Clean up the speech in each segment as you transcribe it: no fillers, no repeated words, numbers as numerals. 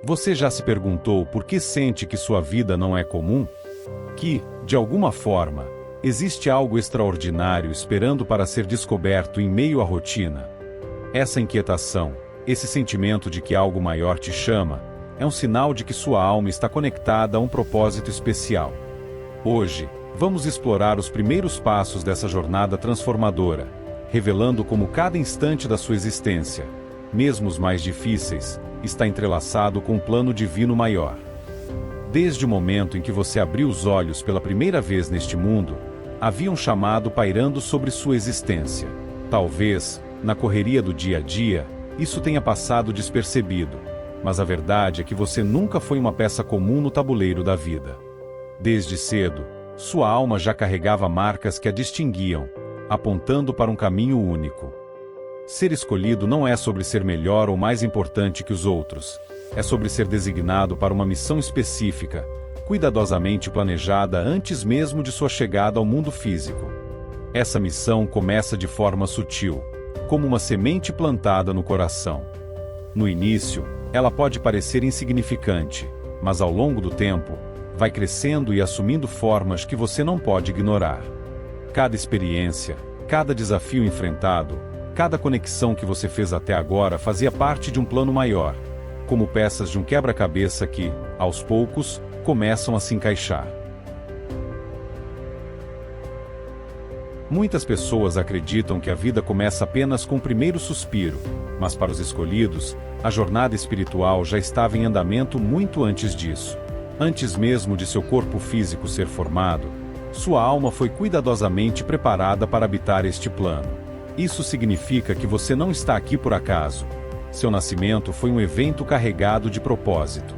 Você já se perguntou por que sente que sua vida não é comum? Que, de alguma forma, existe algo extraordinário esperando para ser descoberto em meio à rotina? Essa inquietação, esse sentimento de que algo maior te chama, é um sinal de que sua alma está conectada a um propósito especial. Hoje, vamos explorar os primeiros passos dessa jornada transformadora, revelando como cada instante da sua existência, mesmo os mais difíceis, está entrelaçado com um plano divino maior. Desde o momento em que você abriu os olhos pela primeira vez neste mundo, havia um chamado pairando sobre sua existência. Talvez, na correria do dia a dia, isso tenha passado despercebido, mas a verdade é que você nunca foi uma peça comum no tabuleiro da vida. Desde cedo, sua alma já carregava marcas que a distinguiam, apontando para um caminho único. Ser escolhido não é sobre ser melhor ou mais importante que os outros. É sobre ser designado para uma missão específica, cuidadosamente planejada antes mesmo de sua chegada ao mundo físico. Essa missão começa de forma sutil, como uma semente plantada no coração. No início, ela pode parecer insignificante, mas ao longo do tempo, vai crescendo e assumindo formas que você não pode ignorar. Cada experiência, cada desafio enfrentado, cada conexão que você fez até agora fazia parte de um plano maior, como peças de um quebra-cabeça que, aos poucos, começam a se encaixar. Muitas pessoas acreditam que a vida começa apenas com o primeiro suspiro, mas para os escolhidos, a jornada espiritual já estava em andamento muito antes disso. Antes mesmo de seu corpo físico ser formado, sua alma foi cuidadosamente preparada para habitar este plano. Isso significa que você não está aqui por acaso. Seu nascimento foi um evento carregado de propósito.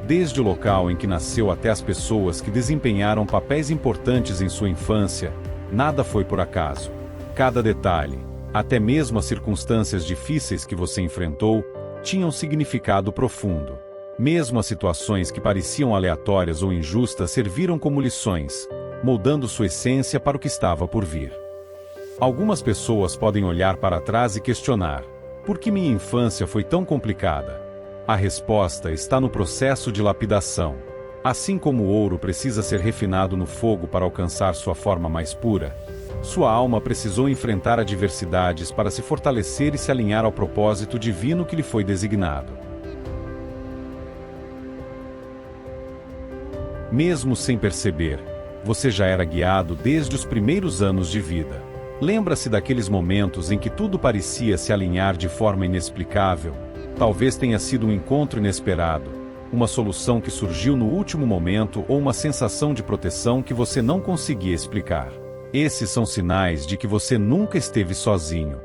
Desde o local em que nasceu até as pessoas que desempenharam papéis importantes em sua infância, nada foi por acaso. Cada detalhe, até mesmo as circunstâncias difíceis que você enfrentou, tinham significado profundo. Mesmo as situações que pareciam aleatórias ou injustas serviram como lições, moldando sua essência para o que estava por vir. Algumas pessoas podem olhar para trás e questionar: por que minha infância foi tão complicada? A resposta está no processo de lapidação. Assim como o ouro precisa ser refinado no fogo para alcançar sua forma mais pura, sua alma precisou enfrentar adversidades para se fortalecer e se alinhar ao propósito divino que lhe foi designado. Mesmo sem perceber, você já era guiado desde os primeiros anos de vida. Lembra-se daqueles momentos em que tudo parecia se alinhar de forma inexplicável? Talvez tenha sido um encontro inesperado, uma solução que surgiu no último momento ou uma sensação de proteção que você não conseguia explicar. Esses são sinais de que você nunca esteve sozinho.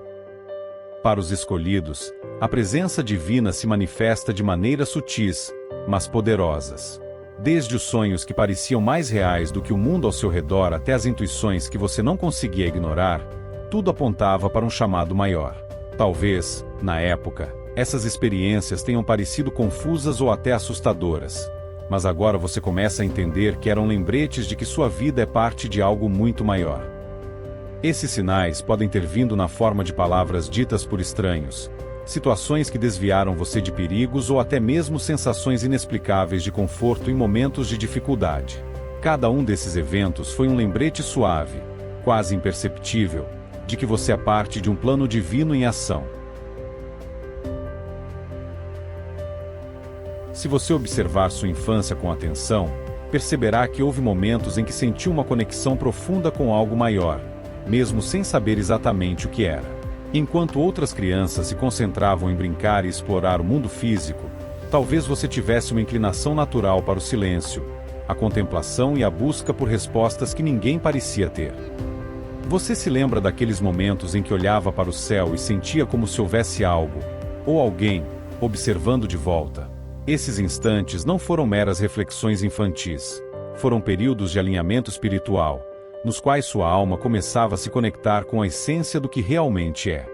Para os escolhidos, a presença divina se manifesta de maneiras sutis, mas poderosas. Desde os sonhos que pareciam mais reais do que o mundo ao seu redor até as intuições que você não conseguia ignorar, tudo apontava para um chamado maior. Talvez, na época, essas experiências tenham parecido confusas ou até assustadoras, mas agora você começa a entender que eram lembretes de que sua vida é parte de algo muito maior. Esses sinais podem ter vindo na forma de palavras ditas por estranhos, situações que desviaram você de perigos ou até mesmo sensações inexplicáveis de conforto em momentos de dificuldade. Cada um desses eventos foi um lembrete suave, quase imperceptível, de que você é parte de um plano divino em ação. Se você observar sua infância com atenção, perceberá que houve momentos em que sentiu uma conexão profunda com algo maior, mesmo sem saber exatamente o que era. Enquanto outras crianças se concentravam em brincar e explorar o mundo físico, talvez você tivesse uma inclinação natural para o silêncio, a contemplação e a busca por respostas que ninguém parecia ter. Você se lembra daqueles momentos em que olhava para o céu e sentia como se houvesse algo, ou alguém, observando de volta? Esses instantes não foram meras reflexões infantis, foram períodos de alinhamento espiritual, nos quais sua alma começava a se conectar com a essência do que realmente é.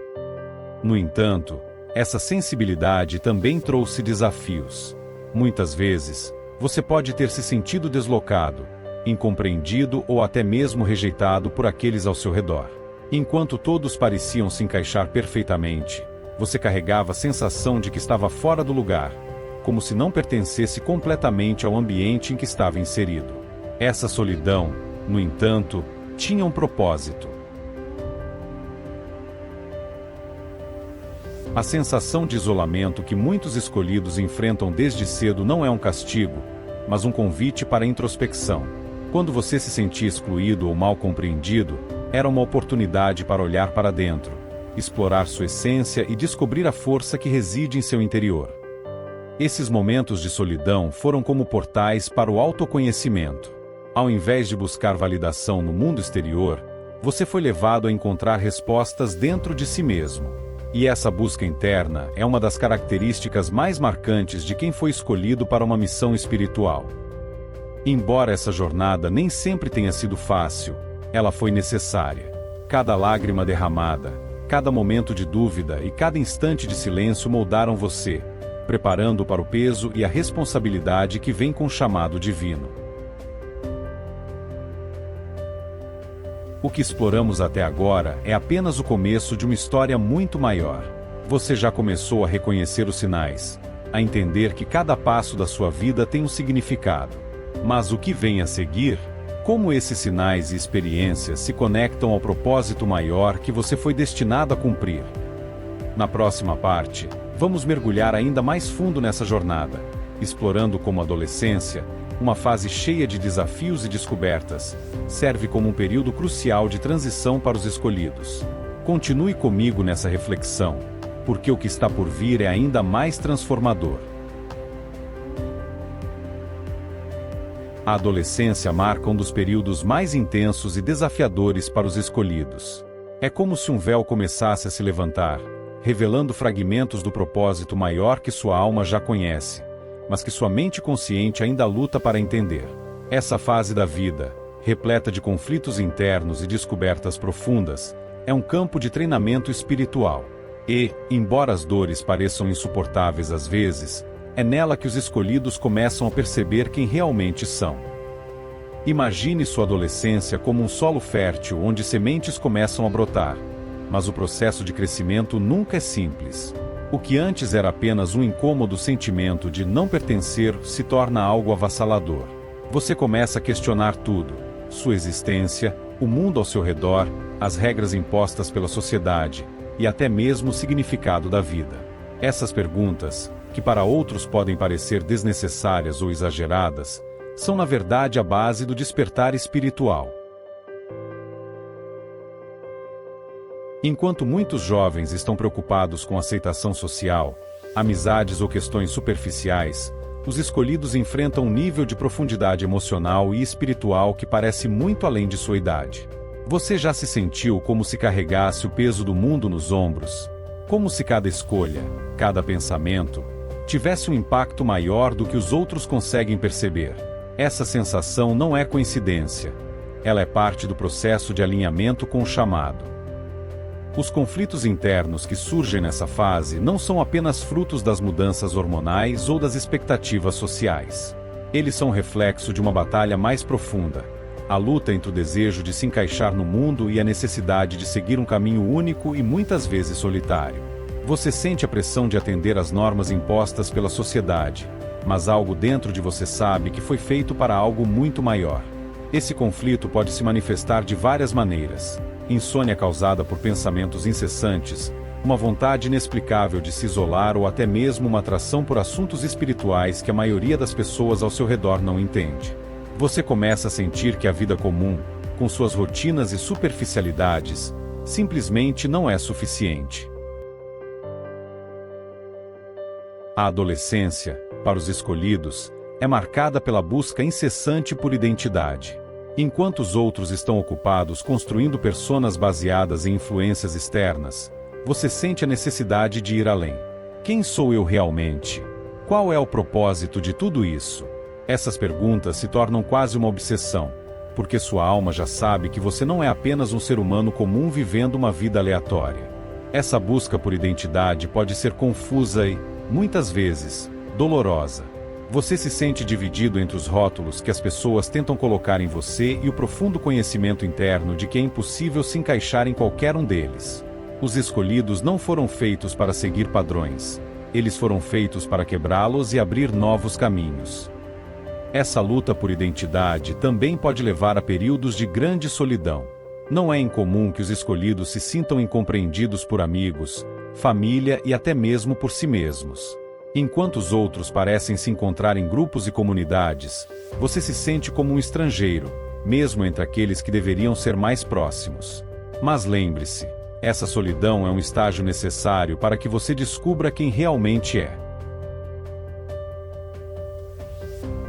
No entanto, essa sensibilidade também trouxe desafios. Muitas vezes, você pode ter se sentido deslocado, incompreendido ou até mesmo rejeitado por aqueles ao seu redor. Enquanto todos pareciam se encaixar perfeitamente, você carregava a sensação de que estava fora do lugar, como se não pertencesse completamente ao ambiente em que estava inserido. Essa solidão, no entanto, tinha um propósito. A sensação de isolamento que muitos escolhidos enfrentam desde cedo não é um castigo, mas um convite para a introspecção. Quando você se sentia excluído ou mal compreendido, era uma oportunidade para olhar para dentro, explorar sua essência e descobrir a força que reside em seu interior. Esses momentos de solidão foram como portais para o autoconhecimento. Ao invés de buscar validação no mundo exterior, você foi levado a encontrar respostas dentro de si mesmo. E essa busca interna é uma das características mais marcantes de quem foi escolhido para uma missão espiritual. Embora essa jornada nem sempre tenha sido fácil, ela foi necessária. Cada lágrima derramada, cada momento de dúvida e cada instante de silêncio moldaram você, preparando-o para o peso e a responsabilidade que vem com o chamado divino. O que exploramos até agora é apenas o começo de uma história muito maior. Você já começou a reconhecer os sinais, a entender que cada passo da sua vida tem um significado. Mas o que vem a seguir? Como esses sinais e experiências se conectam ao propósito maior que você foi destinado a cumprir? Na próxima parte, vamos mergulhar ainda mais fundo nessa jornada, explorando como a adolescência, uma fase cheia de desafios e descobertas, serve como um período crucial de transição para os escolhidos. Continue comigo nessa reflexão, porque o que está por vir é ainda mais transformador. A adolescência marca um dos períodos mais intensos e desafiadores para os escolhidos. É como se um véu começasse a se levantar, revelando fragmentos do propósito maior que sua alma já conhece, mas que sua mente consciente ainda luta para entender. Essa fase da vida, repleta de conflitos internos e descobertas profundas, é um campo de treinamento espiritual. E, embora as dores pareçam insuportáveis às vezes, é nela que os escolhidos começam a perceber quem realmente são. Imagine sua adolescência como um solo fértil onde sementes começam a brotar, mas o processo de crescimento nunca é simples. O que antes era apenas um incômodo sentimento de não pertencer se torna algo avassalador. Você começa a questionar tudo: sua existência, o mundo ao seu redor, as regras impostas pela sociedade e até mesmo o significado da vida. Essas perguntas, que para outros podem parecer desnecessárias ou exageradas, são na verdade a base do despertar espiritual. Enquanto muitos jovens estão preocupados com aceitação social, amizades ou questões superficiais, os escolhidos enfrentam um nível de profundidade emocional e espiritual que parece muito além de sua idade. Você já se sentiu como se carregasse o peso do mundo nos ombros? Como se cada escolha, cada pensamento, tivesse um impacto maior do que os outros conseguem perceber? Essa sensação não é coincidência. Ela é parte do processo de alinhamento com o chamado. Os conflitos internos que surgem nessa fase não são apenas frutos das mudanças hormonais ou das expectativas sociais. Eles são reflexo de uma batalha mais profunda, a luta entre o desejo de se encaixar no mundo e a necessidade de seguir um caminho único e muitas vezes solitário. Você sente a pressão de atender às normas impostas pela sociedade, mas algo dentro de você sabe que foi feito para algo muito maior. Esse conflito pode se manifestar de várias maneiras: insônia causada por pensamentos incessantes, uma vontade inexplicável de se isolar ou até mesmo uma atração por assuntos espirituais que a maioria das pessoas ao seu redor não entende. Você começa a sentir que a vida comum, com suas rotinas e superficialidades, simplesmente não é suficiente. A adolescência, para os escolhidos, é marcada pela busca incessante por identidade. Enquanto os outros estão ocupados construindo personas baseadas em influências externas, você sente a necessidade de ir além. Quem sou eu realmente? Qual é o propósito de tudo isso? Essas perguntas se tornam quase uma obsessão, porque sua alma já sabe que você não é apenas um ser humano comum vivendo uma vida aleatória. Essa busca por identidade pode ser confusa e, muitas vezes, dolorosa. Você se sente dividido entre os rótulos que as pessoas tentam colocar em você e o profundo conhecimento interno de que é impossível se encaixar em qualquer um deles. Os escolhidos não foram feitos para seguir padrões. Eles foram feitos para quebrá-los e abrir novos caminhos. Essa luta por identidade também pode levar a períodos de grande solidão. Não é incomum que os escolhidos se sintam incompreendidos por amigos, família e até mesmo por si mesmos. Enquanto os outros parecem se encontrar em grupos e comunidades, você se sente como um estrangeiro, mesmo entre aqueles que deveriam ser mais próximos. Mas lembre-se, essa solidão é um estágio necessário para que você descubra quem realmente é.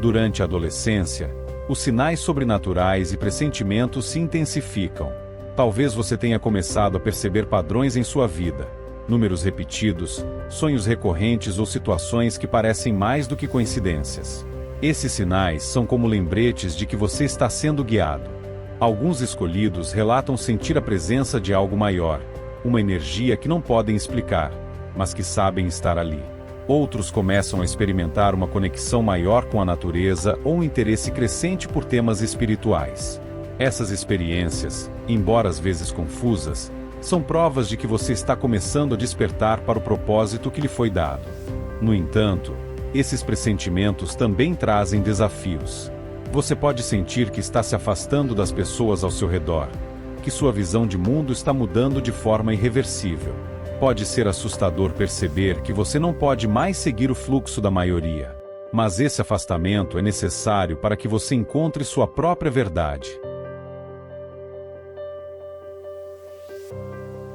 Durante a adolescência, os sinais sobrenaturais e pressentimentos se intensificam. Talvez você tenha começado a perceber padrões em sua vida, números repetidos, sonhos recorrentes ou situações que parecem mais do que coincidências. Esses sinais são como lembretes de que você está sendo guiado. Alguns escolhidos relatam sentir a presença de algo maior, uma energia que não podem explicar, mas que sabem estar ali. Outros começam a experimentar uma conexão maior com a natureza ou um interesse crescente por temas espirituais. Essas experiências, embora às vezes confusas, são provas de que você está começando a despertar para o propósito que lhe foi dado. No entanto, esses pressentimentos também trazem desafios. Você pode sentir que está se afastando das pessoas ao seu redor, que sua visão de mundo está mudando de forma irreversível. Pode ser assustador perceber que você não pode mais seguir o fluxo da maioria. Mas esse afastamento é necessário para que você encontre sua própria verdade.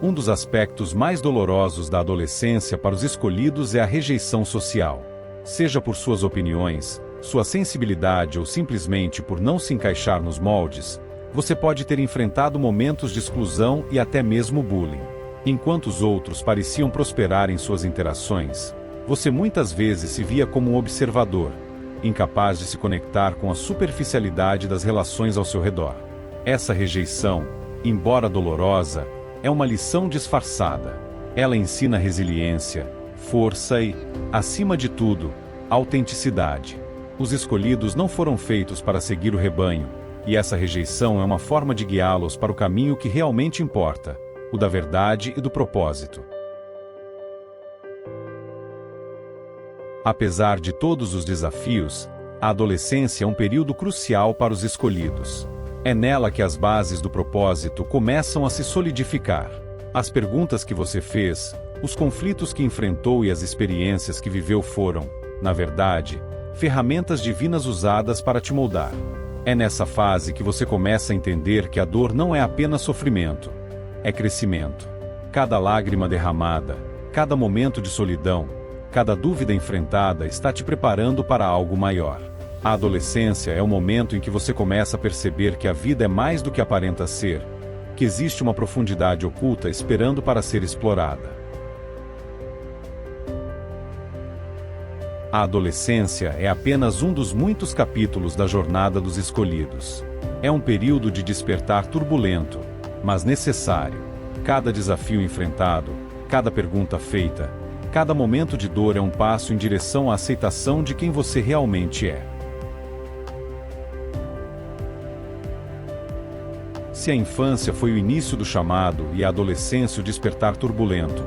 Um dos aspectos mais dolorosos da adolescência para os escolhidos é a rejeição social. Seja por suas opiniões, sua sensibilidade ou simplesmente por não se encaixar nos moldes, você pode ter enfrentado momentos de exclusão e até mesmo bullying. Enquanto os outros pareciam prosperar em suas interações, você muitas vezes se via como um observador, incapaz de se conectar com a superficialidade das relações ao seu redor. Essa rejeição, embora dolorosa, é uma lição disfarçada. Ela ensina resiliência, força e, acima de tudo, autenticidade. Os escolhidos não foram feitos para seguir o rebanho, e essa rejeição é uma forma de guiá-los para o caminho que realmente importa, o da verdade e do propósito. Apesar de todos os desafios, a adolescência é um período crucial para os escolhidos. É nela que as bases do propósito começam a se solidificar. As perguntas que você fez, os conflitos que enfrentou e as experiências que viveu foram, na verdade, ferramentas divinas usadas para te moldar. É nessa fase que você começa a entender que a dor não é apenas sofrimento, é crescimento. Cada lágrima derramada, cada momento de solidão, cada dúvida enfrentada está te preparando para algo maior. A adolescência é o momento em que você começa a perceber que a vida é mais do que aparenta ser, que existe uma profundidade oculta esperando para ser explorada. A adolescência é apenas um dos muitos capítulos da jornada dos escolhidos. É um período de despertar turbulento, mas necessário. Cada desafio enfrentado, cada pergunta feita, cada momento de dor é um passo em direção à aceitação de quem você realmente é. Se a infância foi o início do chamado e a adolescência o despertar turbulento,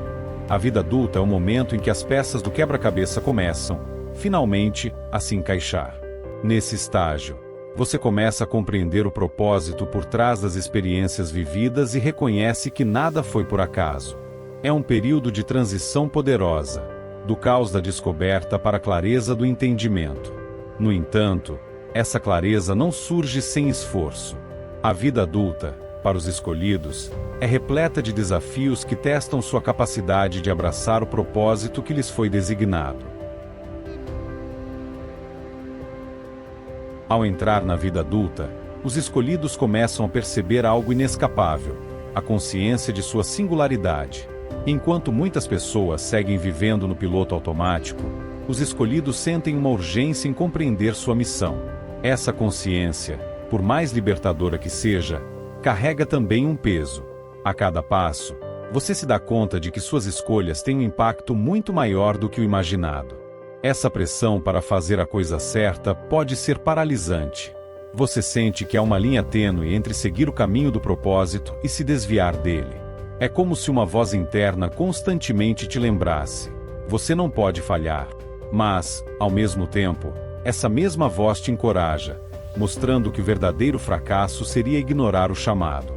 a vida adulta é o momento em que as peças do quebra-cabeça começam, finalmente, a se encaixar. Nesse estágio, você começa a compreender o propósito por trás das experiências vividas e reconhece que nada foi por acaso. É um período de transição poderosa, do caos da descoberta para a clareza do entendimento. No entanto, essa clareza não surge sem esforço. A vida adulta, para os escolhidos, é repleta de desafios que testam sua capacidade de abraçar o propósito que lhes foi designado. Ao entrar na vida adulta, os escolhidos começam a perceber algo inescapável, a consciência de sua singularidade. Enquanto muitas pessoas seguem vivendo no piloto automático, os escolhidos sentem uma urgência em compreender sua missão. Essa consciência, por mais libertadora que seja, carrega também um peso. A cada passo, você se dá conta de que suas escolhas têm um impacto muito maior do que o imaginado. Essa pressão para fazer a coisa certa pode ser paralisante. Você sente que há uma linha tênue entre seguir o caminho do propósito e se desviar dele. É como se uma voz interna constantemente te lembrasse: Você não pode falhar. Mas, ao mesmo tempo, essa mesma voz te encoraja, mostrando que o verdadeiro fracasso seria ignorar o chamado.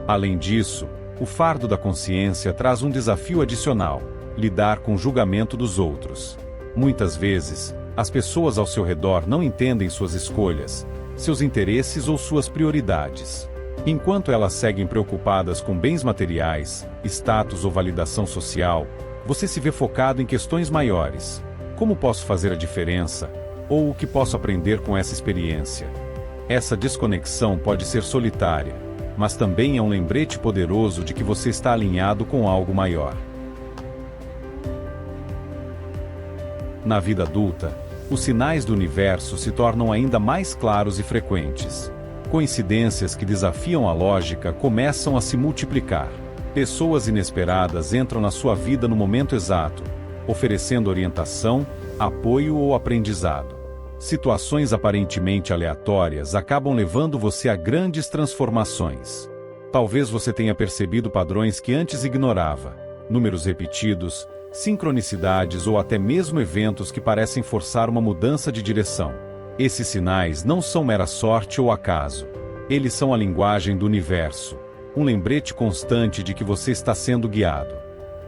Além disso, o fardo da consciência traz um desafio adicional: lidar com o julgamento dos outros. Muitas vezes, as pessoas ao seu redor não entendem suas escolhas, seus interesses ou suas prioridades. Enquanto elas seguem preocupadas com bens materiais, status ou validação social, você se vê focado em questões maiores. Como posso fazer a diferença? Ou o que posso aprender com essa experiência? Essa desconexão pode ser solitária, mas também é um lembrete poderoso de que você está alinhado com algo maior. Na vida adulta, os sinais do universo se tornam ainda mais claros e frequentes. Coincidências que desafiam a lógica começam a se multiplicar. Pessoas inesperadas entram na sua vida no momento exato, oferecendo orientação, apoio ou aprendizado. Situações aparentemente aleatórias acabam levando você a grandes transformações. Talvez você tenha percebido padrões que antes ignorava, números repetidos, sincronicidades ou até mesmo eventos que parecem forçar uma mudança de direção. Esses sinais não são mera sorte ou acaso. Eles são a linguagem do universo, um lembrete constante de que você está sendo guiado.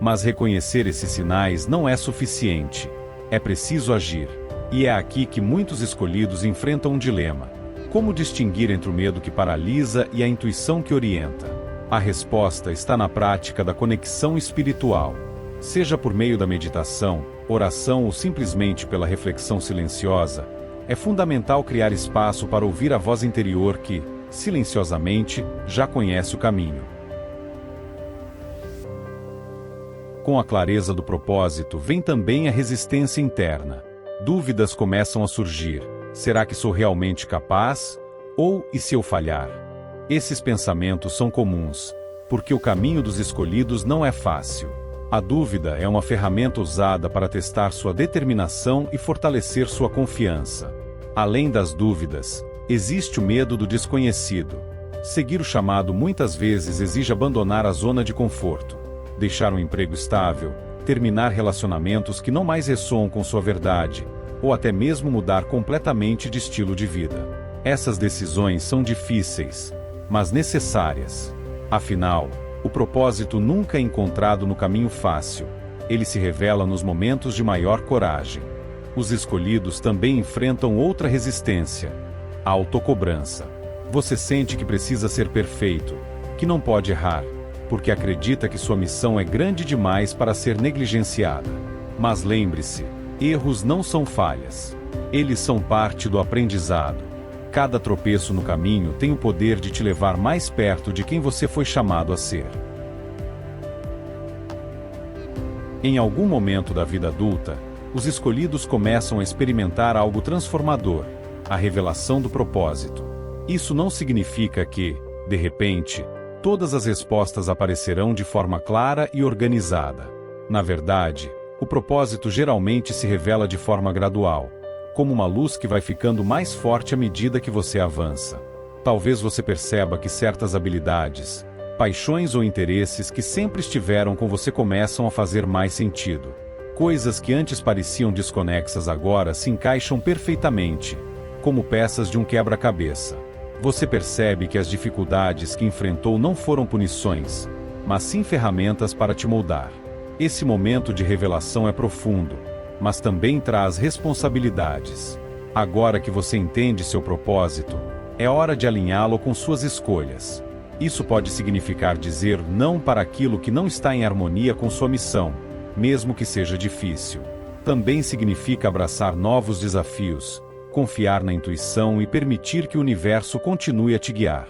Mas reconhecer esses sinais não é suficiente. É preciso agir. E é aqui que muitos escolhidos enfrentam um dilema: como distinguir entre o medo que paralisa e a intuição que orienta? A resposta está na prática da conexão espiritual. Seja por meio da meditação, oração ou simplesmente pela reflexão silenciosa, é fundamental criar espaço para ouvir a voz interior que, silenciosamente, já conhece o caminho. Com a clareza do propósito vem também a resistência interna. Dúvidas começam a surgir: será que sou realmente capaz? Ou, e se eu falhar? Esses pensamentos são comuns, porque o caminho dos escolhidos não é fácil. A dúvida é uma ferramenta usada para testar sua determinação e fortalecer sua confiança. Além das dúvidas, existe o medo do desconhecido. Seguir o chamado muitas vezes exige abandonar a zona de conforto, deixar um emprego estável, terminar relacionamentos que não mais ressoam com sua verdade, ou até mesmo mudar completamente de estilo de vida. Essas decisões são difíceis, mas necessárias. Afinal, o propósito nunca é encontrado no caminho fácil. Ele se revela nos momentos de maior coragem. Os escolhidos também enfrentam outra resistência: a autocobrança. Você sente que precisa ser perfeito, que não pode errar, porque acredita que sua missão é grande demais para ser negligenciada. Mas lembre-se, erros não são falhas. Eles são parte do aprendizado. Cada tropeço no caminho tem o poder de te levar mais perto de quem você foi chamado a ser. Em algum momento da vida adulta, os escolhidos começam a experimentar algo transformador: a revelação do propósito. Isso não significa que, de repente, todas as respostas aparecerão de forma clara e organizada. Na verdade, o propósito geralmente se revela de forma gradual, como uma luz que vai ficando mais forte à medida que você avança. Talvez você perceba que certas habilidades, paixões ou interesses que sempre estiveram com você começam a fazer mais sentido. Coisas que antes pareciam desconexas agora se encaixam perfeitamente, como peças de um quebra-cabeça. Você percebe que as dificuldades que enfrentou não foram punições, mas sim ferramentas para te moldar. Esse momento de revelação é profundo, mas também traz responsabilidades. Agora que você entende seu propósito, é hora de alinhá-lo com suas escolhas. Isso pode significar dizer não para aquilo que não está em harmonia com sua missão, mesmo que seja difícil. Também significa abraçar novos desafios, confiar na intuição e permitir que o universo continue a te guiar.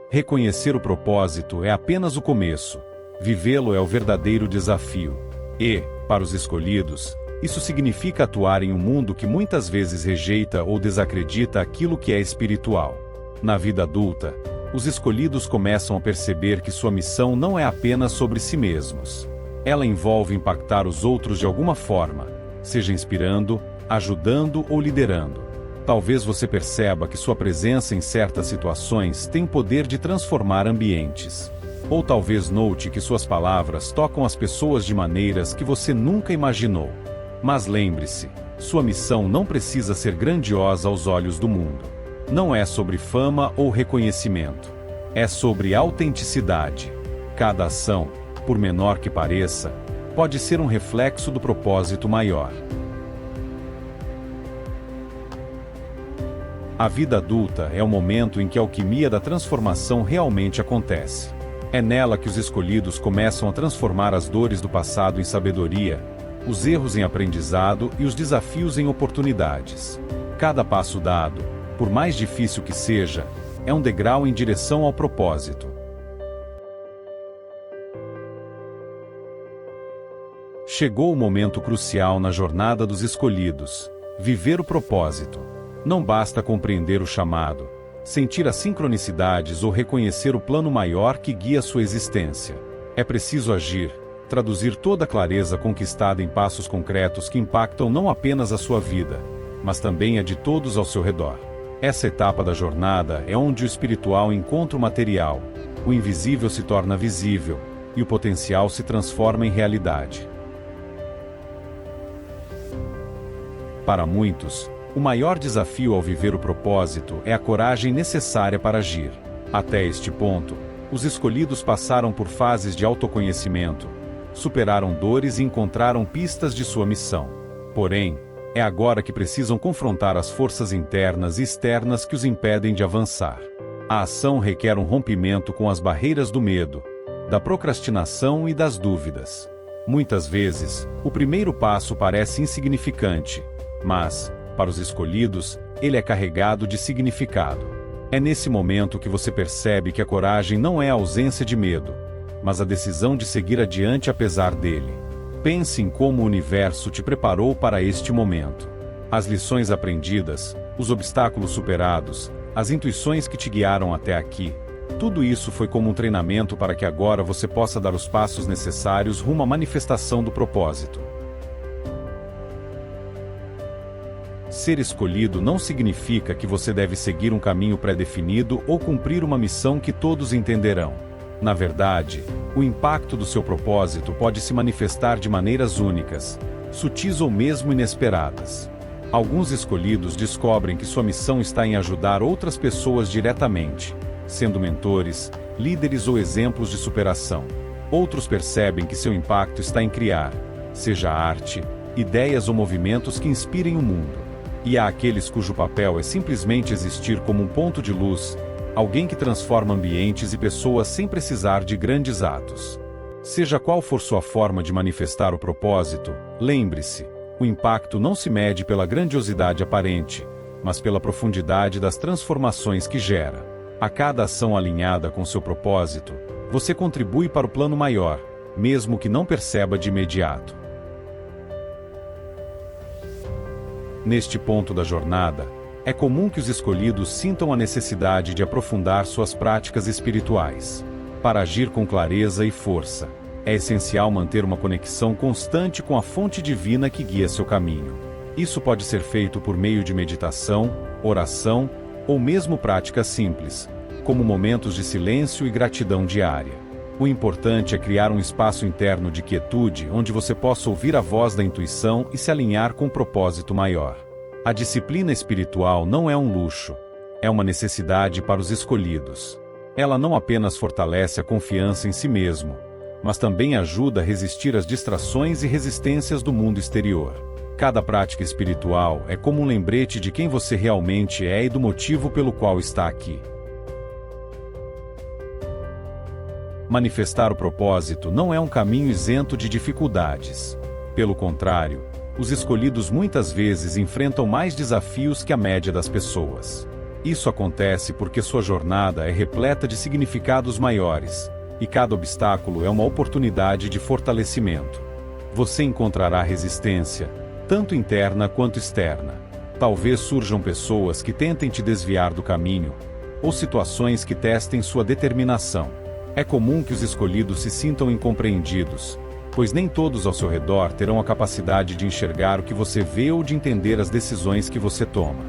Reconhecer o propósito é apenas o começo. Vivê-lo é o verdadeiro desafio. E, para os escolhidos, isso significa atuar em um mundo que muitas vezes rejeita ou desacredita aquilo que é espiritual. Na vida adulta, os escolhidos começam a perceber que sua missão não é apenas sobre si mesmos. Ela envolve impactar os outros de alguma forma, seja inspirando, ajudando ou liderando. Talvez você perceba que sua presença em certas situações tem o poder de transformar ambientes. Ou talvez note que suas palavras tocam as pessoas de maneiras que você nunca imaginou. Mas lembre-se, sua missão não precisa ser grandiosa aos olhos do mundo. Não é sobre fama ou reconhecimento. É sobre autenticidade. Cada ação, por menor que pareça, pode ser um reflexo do propósito maior. A vida adulta é o momento em que a alquimia da transformação realmente acontece. É nela que os escolhidos começam a transformar as dores do passado em sabedoria, os erros em aprendizado e os desafios em oportunidades. Cada passo dado, por mais difícil que seja, é um degrau em direção ao propósito. Chegou o momento crucial na jornada dos escolhidos: viver o propósito. Não basta compreender o chamado, sentir as sincronicidades ou reconhecer o plano maior que guia sua existência. É preciso agir, traduzir toda a clareza conquistada em passos concretos que impactam não apenas a sua vida, mas também a de todos ao seu redor. Essa etapa da jornada é onde o espiritual encontra o material, o invisível se torna visível, e o potencial se transforma em realidade. Para muitos, o maior desafio ao viver o propósito é a coragem necessária para agir. Até este ponto, os escolhidos passaram por fases de autoconhecimento, superaram dores e encontraram pistas de sua missão. Porém, é agora que precisam confrontar as forças internas e externas que os impedem de avançar. A ação requer um rompimento com as barreiras do medo, da procrastinação e das dúvidas. Muitas vezes, o primeiro passo parece insignificante, mas, para os escolhidos, ele é carregado de significado. É nesse momento que você percebe que a coragem não é a ausência de medo, mas a decisão de seguir adiante apesar dele. Pense em como o universo te preparou para este momento. As lições aprendidas, os obstáculos superados, as intuições que te guiaram até aqui, tudo isso foi como um treinamento para que agora você possa dar os passos necessários rumo à manifestação do propósito. Ser escolhido não significa que você deve seguir um caminho pré-definido ou cumprir uma missão que todos entenderão. Na verdade, o impacto do seu propósito pode se manifestar de maneiras únicas, sutis ou mesmo inesperadas. Alguns escolhidos descobrem que sua missão está em ajudar outras pessoas diretamente, sendo mentores, líderes ou exemplos de superação. Outros percebem que seu impacto está em criar, seja arte, ideias ou movimentos que inspirem o mundo. E há aqueles cujo papel é simplesmente existir como um ponto de luz, alguém que transforma ambientes e pessoas sem precisar de grandes atos. Seja qual for sua forma de manifestar o propósito, lembre-se, o impacto não se mede pela grandiosidade aparente, mas pela profundidade das transformações que gera. A cada ação alinhada com seu propósito, você contribui para o plano maior, mesmo que não perceba de imediato. Neste ponto da jornada, é comum que os escolhidos sintam a necessidade de aprofundar suas práticas espirituais. Para agir com clareza e força, é essencial manter uma conexão constante com a fonte divina que guia seu caminho. Isso pode ser feito por meio de meditação, oração, ou mesmo práticas simples, como momentos de silêncio e gratidão diária. O importante é criar um espaço interno de quietude onde você possa ouvir a voz da intuição e se alinhar com o propósito maior. A disciplina espiritual não é um luxo, é uma necessidade para os escolhidos. Ela não apenas fortalece a confiança em si mesmo, mas também ajuda a resistir às distrações e resistências do mundo exterior. Cada prática espiritual é como um lembrete de quem você realmente é e do motivo pelo qual está aqui. Manifestar o propósito não é um caminho isento de dificuldades. Pelo contrário, os escolhidos muitas vezes enfrentam mais desafios que a média das pessoas. Isso acontece porque sua jornada é repleta de significados maiores, e cada obstáculo é uma oportunidade de fortalecimento. Você encontrará resistência, tanto interna quanto externa. Talvez surjam pessoas que tentem te desviar do caminho, ou situações que testem sua determinação. É comum que os escolhidos se sintam incompreendidos, pois nem todos ao seu redor terão a capacidade de enxergar o que você vê ou de entender as decisões que você toma.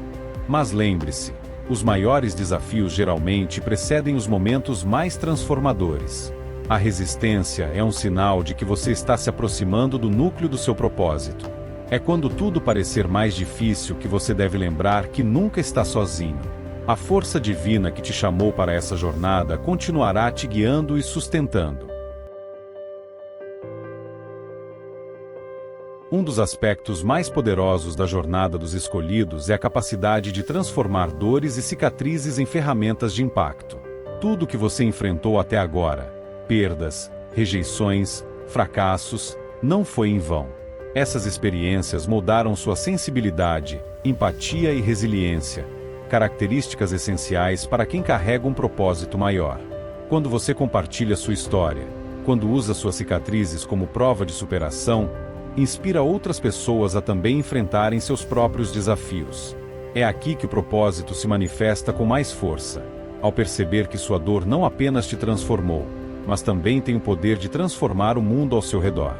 Mas lembre-se, os maiores desafios geralmente precedem os momentos mais transformadores. A resistência é um sinal de que você está se aproximando do núcleo do seu propósito. É quando tudo parecer mais difícil que você deve lembrar que nunca está sozinho. A força divina que te chamou para essa jornada continuará te guiando e sustentando. Um dos aspectos mais poderosos da jornada dos escolhidos é a capacidade de transformar dores e cicatrizes em ferramentas de impacto. Tudo que você enfrentou até agora, perdas, rejeições, fracassos, não foi em vão. Essas experiências moldaram sua sensibilidade, empatia e resiliência, características essenciais para quem carrega um propósito maior. Quando você compartilha sua história, quando usa suas cicatrizes como prova de superação, inspira outras pessoas a também enfrentarem seus próprios desafios. É aqui que o propósito se manifesta com mais força, ao perceber que sua dor não apenas te transformou, mas também tem o poder de transformar o mundo ao seu redor.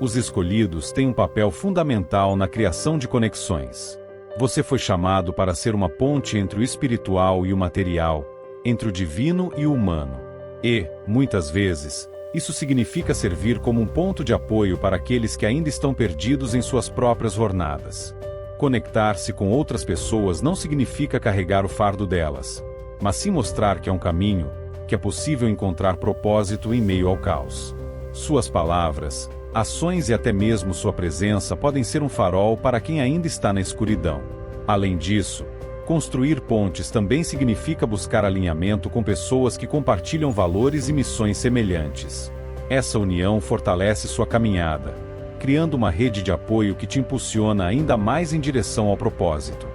Os escolhidos têm um papel fundamental na criação de conexões. Você foi chamado para ser uma ponte entre o espiritual e o material, entre o divino e o humano. E, muitas vezes, isso significa servir como um ponto de apoio para aqueles que ainda estão perdidos em suas próprias jornadas. Conectar-se com outras pessoas não significa carregar o fardo delas, mas sim mostrar que é um caminho, que é possível encontrar propósito em meio ao caos. Suas palavras, ações e até mesmo sua presença podem ser um farol para quem ainda está na escuridão. Além disso, construir pontes também significa buscar alinhamento com pessoas que compartilham valores e missões semelhantes. Essa união fortalece sua caminhada, criando uma rede de apoio que te impulsiona ainda mais em direção ao propósito.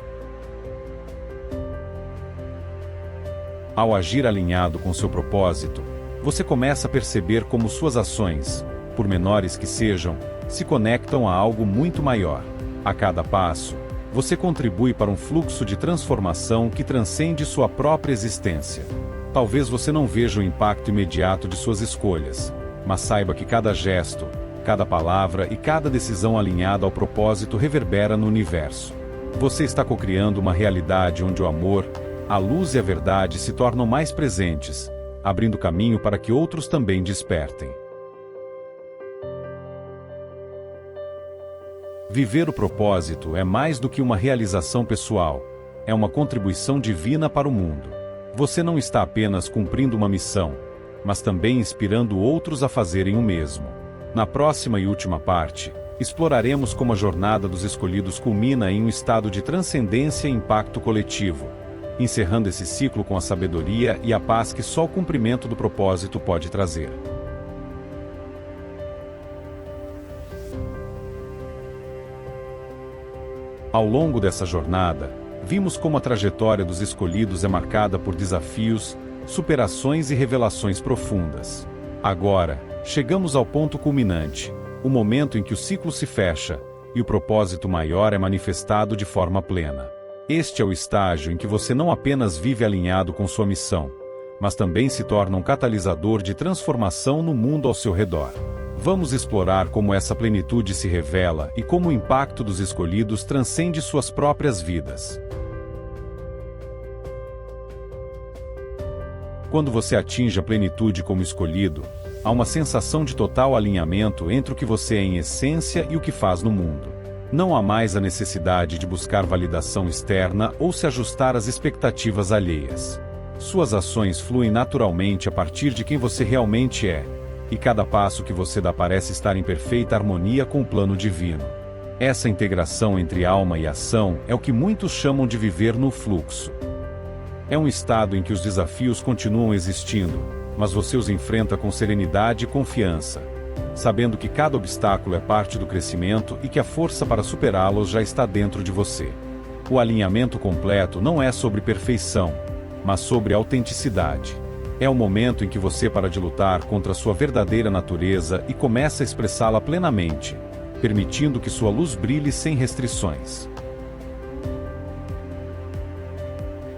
Ao agir alinhado com seu propósito, você começa a perceber como suas ações, por menores que sejam, se conectam a algo muito maior. A cada passo, você contribui para um fluxo de transformação que transcende sua própria existência. Talvez você não veja o impacto imediato de suas escolhas, mas saiba que cada gesto, cada palavra e cada decisão alinhada ao propósito reverbera no universo. Você está cocriando uma realidade onde o amor, a luz e a verdade se tornam mais presentes, abrindo caminho para que outros também despertem. Viver o propósito é mais do que uma realização pessoal, é uma contribuição divina para o mundo. Você não está apenas cumprindo uma missão, mas também inspirando outros a fazerem o mesmo. Na próxima e última parte, exploraremos como a jornada dos escolhidos culmina em um estado de transcendência e impacto coletivo, encerrando esse ciclo com a sabedoria e a paz que só o cumprimento do propósito pode trazer. Ao longo dessa jornada, vimos como a trajetória dos escolhidos é marcada por desafios, superações e revelações profundas. Agora, chegamos ao ponto culminante, o momento em que o ciclo se fecha, e o propósito maior é manifestado de forma plena. Este é o estágio em que você não apenas vive alinhado com sua missão, mas também se torna um catalisador de transformação no mundo ao seu redor. Vamos explorar como essa plenitude se revela e como o impacto dos escolhidos transcende suas próprias vidas. Quando você atinge a plenitude como escolhido, há uma sensação de total alinhamento entre o que você é em essência e o que faz no mundo. Não há mais a necessidade de buscar validação externa ou se ajustar às expectativas alheias. Suas ações fluem naturalmente a partir de quem você realmente é, e cada passo que você dá parece estar em perfeita harmonia com o plano divino. Essa integração entre alma e ação é o que muitos chamam de viver no fluxo. É um estado em que os desafios continuam existindo, mas você os enfrenta com serenidade e confiança, sabendo que cada obstáculo é parte do crescimento e que a força para superá-los já está dentro de você. O alinhamento completo não é sobre perfeição, mas sobre autenticidade. É o momento em que você para de lutar contra sua verdadeira natureza e começa a expressá-la plenamente, permitindo que sua luz brilhe sem restrições.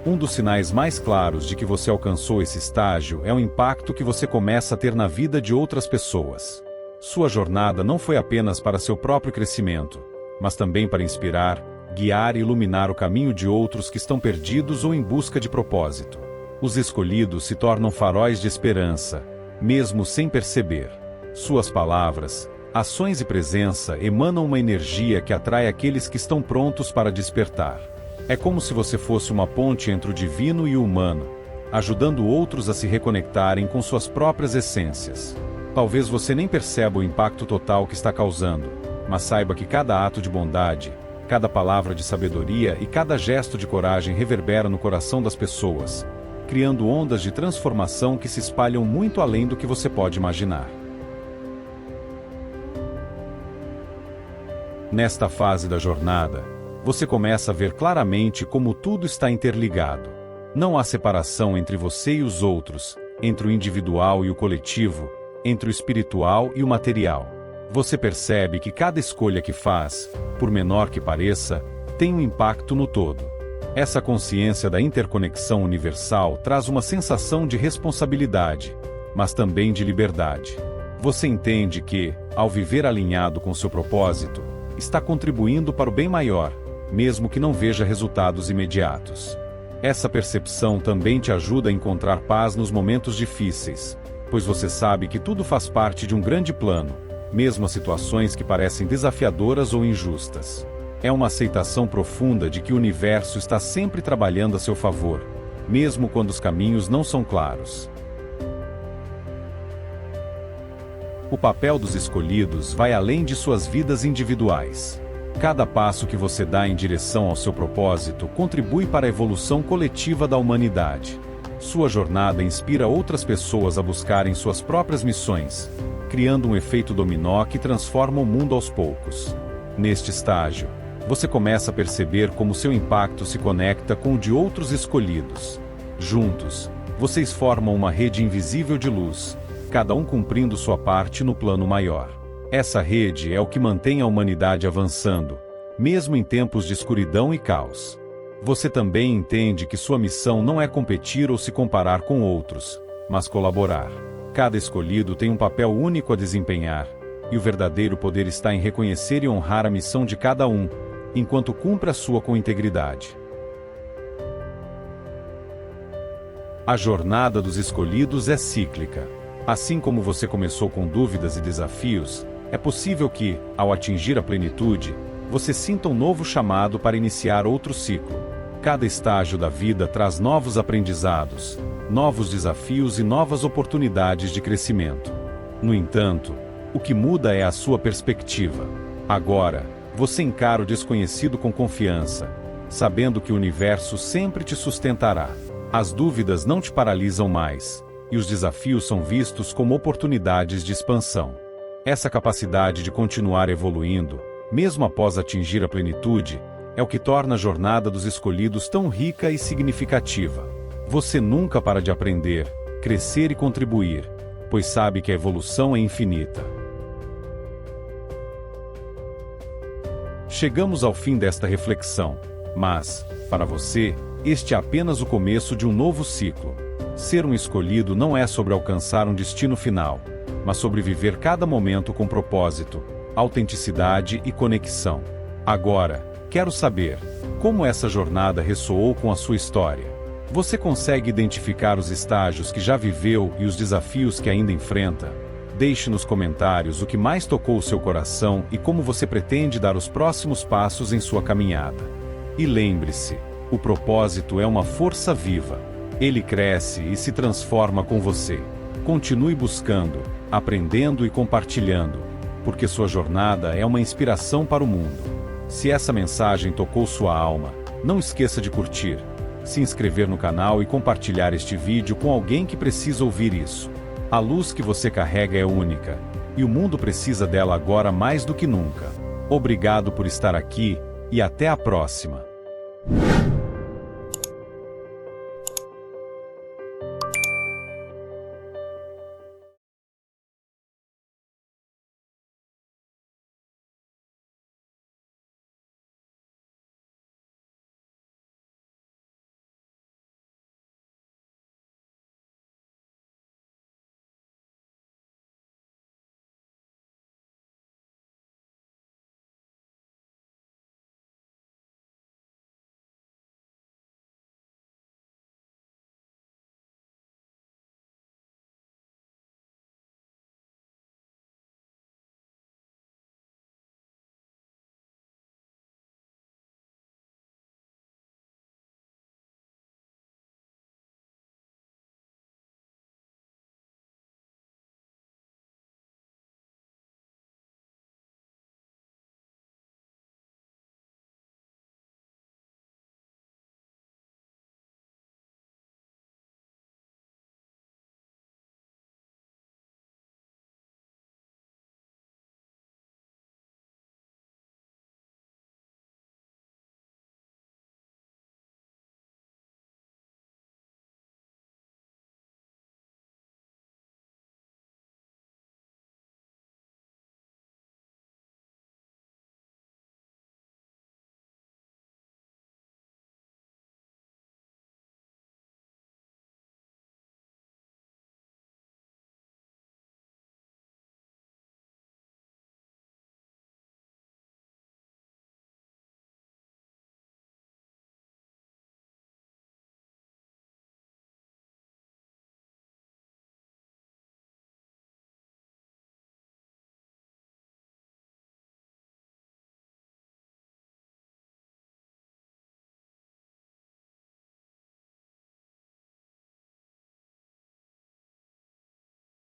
Um dos sinais mais claros de que você alcançou esse estágio é o impacto que você começa a ter na vida de outras pessoas. Sua jornada não foi apenas para seu próprio crescimento, mas também para inspirar, guiar e iluminar o caminho de outros que estão perdidos ou em busca de propósito. Os escolhidos se tornam faróis de esperança, mesmo sem perceber. Suas palavras, ações e presença emanam uma energia que atrai aqueles que estão prontos para despertar. É como se você fosse uma ponte entre o divino e o humano, ajudando outros a se reconectarem com suas próprias essências. Talvez você nem perceba o impacto total que está causando, mas saiba que cada ato de bondade, cada palavra de sabedoria e cada gesto de coragem reverbera no coração das pessoas, criando ondas de transformação que se espalham muito além do que você pode imaginar. Nesta fase da jornada, você começa a ver claramente como tudo está interligado. Não há separação entre você e os outros, entre o individual e o coletivo, entre o espiritual e o material. Você percebe que cada escolha que faz, por menor que pareça, tem um impacto no todo. Essa consciência da interconexão universal traz uma sensação de responsabilidade, mas também de liberdade. Você entende que, ao viver alinhado com seu propósito, está contribuindo para o bem maior, mesmo que não veja resultados imediatos. Essa percepção também te ajuda a encontrar paz nos momentos difíceis, pois você sabe que tudo faz parte de um grande plano, mesmo as situações que parecem desafiadoras ou injustas. É uma aceitação profunda de que o universo está sempre trabalhando a seu favor, mesmo quando os caminhos não são claros. O papel dos escolhidos vai além de suas vidas individuais. Cada passo que você dá em direção ao seu propósito contribui para a evolução coletiva da humanidade. Sua jornada inspira outras pessoas a buscarem suas próprias missões, criando um efeito dominó que transforma o mundo aos poucos. Neste estágio, você começa a perceber como seu impacto se conecta com o de outros escolhidos. Juntos, vocês formam uma rede invisível de luz, cada um cumprindo sua parte no plano maior. Essa rede é o que mantém a humanidade avançando, mesmo em tempos de escuridão e caos. Você também entende que sua missão não é competir ou se comparar com outros, mas colaborar. Cada escolhido tem um papel único a desempenhar, e o verdadeiro poder está em reconhecer e honrar a missão de cada um, enquanto cumpre a sua com integridade. A jornada dos escolhidos é cíclica. Assim como você começou com dúvidas e desafios, é possível que, ao atingir a plenitude, você sinta um novo chamado para iniciar outro ciclo. Cada estágio da vida traz novos aprendizados, novos desafios e novas oportunidades de crescimento. No entanto, o que muda é a sua perspectiva. Agora, você encara o desconhecido com confiança, sabendo que o universo sempre te sustentará. As dúvidas não te paralisam mais, e os desafios são vistos como oportunidades de expansão. Essa capacidade de continuar evoluindo, mesmo após atingir a plenitude, é o que torna a jornada dos escolhidos tão rica e significativa. Você nunca para de aprender, crescer e contribuir, pois sabe que a evolução é infinita. Chegamos ao fim desta reflexão, mas, para você, este é apenas o começo de um novo ciclo. Ser um escolhido não é sobre alcançar um destino final, mas sobre viver cada momento com propósito, autenticidade e conexão. Agora, quero saber, como essa jornada ressoou com a sua história? Você consegue identificar os estágios que já viveu e os desafios que ainda enfrenta? Deixe nos comentários o que mais tocou o seu coração e como você pretende dar os próximos passos em sua caminhada. E lembre-se, o propósito é uma força viva. Ele cresce e se transforma com você. Continue buscando, aprendendo e compartilhando, porque sua jornada é uma inspiração para o mundo. Se essa mensagem tocou sua alma, não esqueça de curtir, se inscrever no canal e compartilhar este vídeo com alguém que precisa ouvir isso. A luz que você carrega é única, e o mundo precisa dela agora mais do que nunca. Obrigado por estar aqui, e até a próxima.